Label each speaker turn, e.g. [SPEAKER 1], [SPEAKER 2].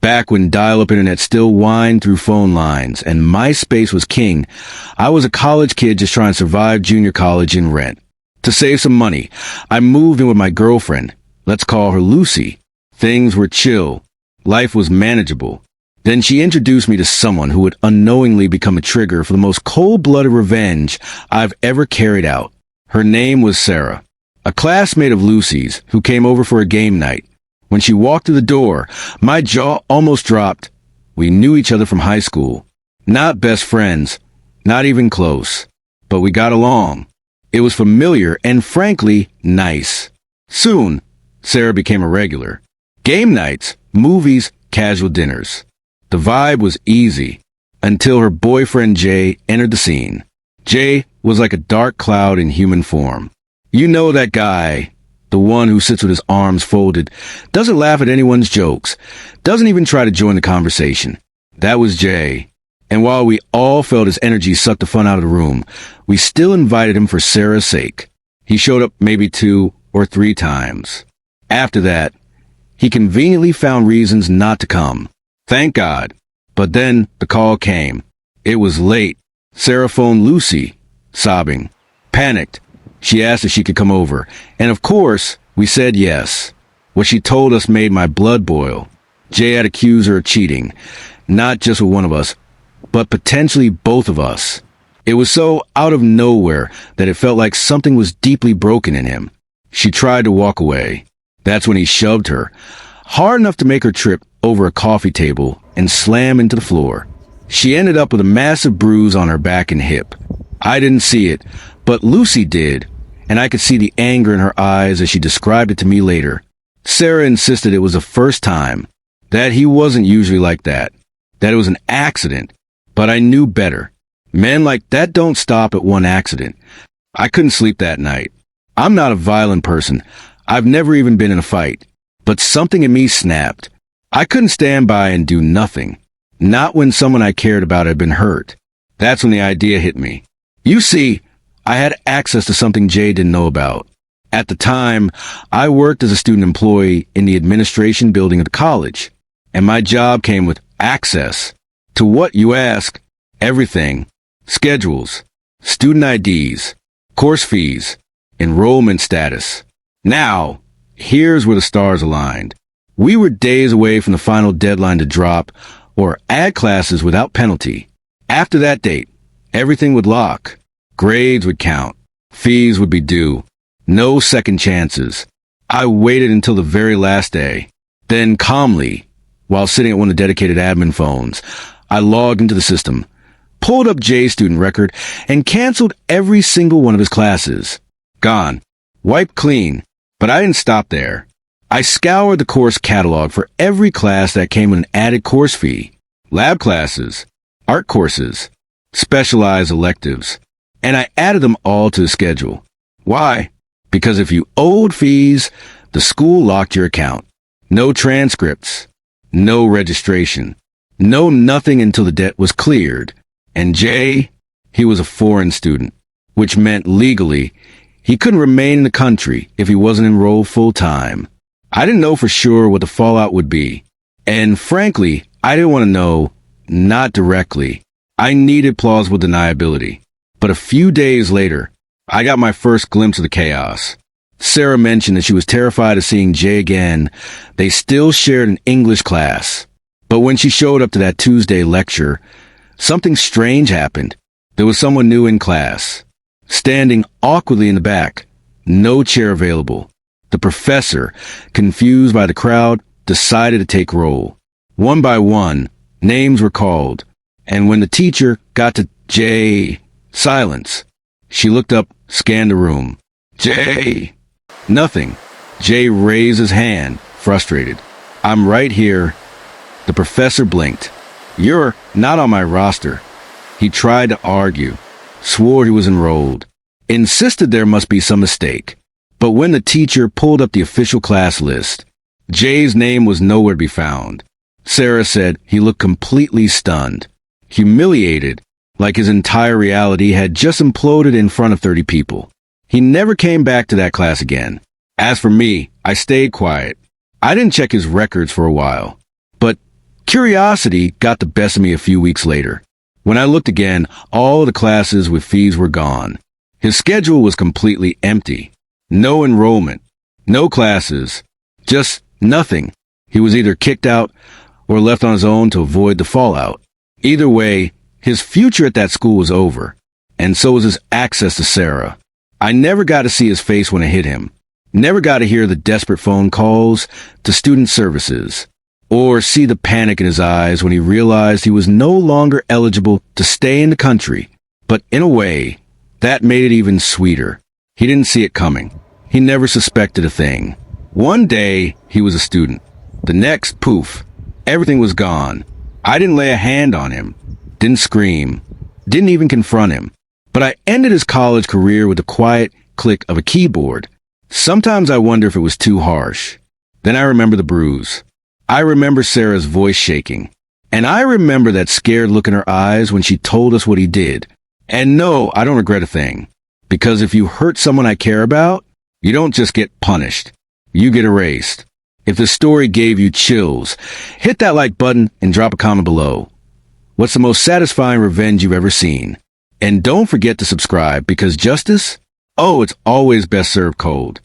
[SPEAKER 1] Back when dial-up internet still whined through phone lines and MySpace was king, I was a college kid just trying to survive junior college in rent. To save some money, I moved in with my girlfriend. Let's call her Lucy. Things were chill. Life was manageable. Then she introduced me to someone who would unknowingly become a trigger for the most cold-blooded revenge I've ever carried out. Her name was Sarah, a classmate of Lucy's who came over for a game night. When she walked through the door, my jaw almost dropped. We knew each other from high school. Not best friends, not even close, but we got along. It was familiar and, frankly, nice. Soon, Sarah became a regular. Game nights, movies, casual dinners. The vibe was easy, until her boyfriend Jay entered the scene. Jay was like a dark cloud in human form. You know that guy, the one who sits with his arms folded, doesn't laugh at anyone's jokes, doesn't even try to join the conversation. That was Jay. And while we all felt his energy suck the fun out of the room, we still invited him for Sarah's sake. He showed up maybe 2 or 3 times. After that, he conveniently found reasons not to come. Thank God. But then the call came. It was late. Sarah phoned Lucy, sobbing. Panicked. She asked if she could come over. And of course, we said yes. What she told us made my blood boil. Jay had accused her of cheating. Not just with one of us, but potentially both of us. It was so out of nowhere that it felt like something was deeply broken in him. She tried to walk away. That's when he shoved her, hard enough to make her trip over a coffee table and slam into the floor. She ended up with a massive bruise on her back and hip. I didn't see it, but Lucy did, and I could see the anger in her eyes as she described it to me later. Sarah insisted it was the first time, that he wasn't usually like that it was an accident, but I knew better. Men like that don't stop at one accident. I couldn't sleep that night. I'm not a violent person. I've never even been in a fight, but something in me snapped. I couldn't stand by and do nothing. Not when someone I cared about had been hurt. That's when the idea hit me. You see, I had access to something Jay didn't know about. At the time, I worked as a student employee in the administration building of the college, and my job came with access. To what, you ask? Everything. Schedules, student IDs, course fees, enrollment status. Now, here's where the stars aligned. We were days away from the final deadline to drop or add classes without penalty. After that date, everything would lock. Grades would count. Fees would be due. No second chances. I waited until the very last day. Then calmly, while sitting at one of the dedicated admin phones, I logged into the system, pulled up Jay's student record, and canceled every single one of his classes. Gone. Wiped clean. But I didn't stop there. I scoured the course catalog for every class that came with an added course fee. Lab classes, art courses, specialized electives, and I added them all to the schedule. Why? Because if you owed fees, the school locked your account. No transcripts, no registration, no nothing until the debt was cleared. And Jay, he was a foreign student, which meant legally he couldn't remain in the country if he wasn't enrolled full-time. I didn't know for sure what the fallout would be. And frankly, I didn't want to know, not directly. I needed plausible deniability. But a few days later, I got my first glimpse of the chaos. Sarah mentioned that she was terrified of seeing Jay again. They still shared an English class. But when she showed up to that Tuesday lecture, something strange happened. There was someone new in class, standing awkwardly in the back, no chair available. The professor, confused by the crowd, decided to take roll. One by one, names were called, and when the teacher got to Jay, silence. She looked up, scanned the room. Jay! Nothing. Jay raised his hand, frustrated. I'm right here. The professor blinked. You're not on my roster. He tried to argue, swore he was enrolled, insisted there must be some mistake. But when the teacher pulled up the official class list, Jay's name was nowhere to be found. Sarah said he looked completely stunned, humiliated, like his entire reality had just imploded in front of 30 people. He never came back to that class again. As for me, I stayed quiet. I didn't check his records for a while. But Curiosity got the best of me a few weeks later. When I looked again, all the classes with fees were gone. His schedule was completely empty. No enrollment, no classes, just nothing. He was either kicked out or left on his own to avoid the fallout. Either way, his future at that school was over, and so was his access to Sarah. I never got to see his face when it hit him. Never got to hear the desperate phone calls to student services, or see the panic in his eyes when he realized he was no longer eligible to stay in the country. But in a way, that made it even sweeter. He didn't see it coming. He never suspected a thing. One day, he was a student. The next, poof, everything was gone. I didn't lay a hand on him, didn't scream, didn't even confront him. But I ended his college career with the quiet click of a keyboard. Sometimes I wonder if it was too harsh. Then I remember the bruise. I remember Sarah's voice shaking. And I remember that scared look in her eyes when she told us what he did. And no, I don't regret a thing. Because if you hurt someone I care about, you don't just get punished. You get erased. If the story gave you chills, hit that like button and drop a comment below. What's the most satisfying revenge you've ever seen? And don't forget to subscribe because justice, oh, it's always best served cold.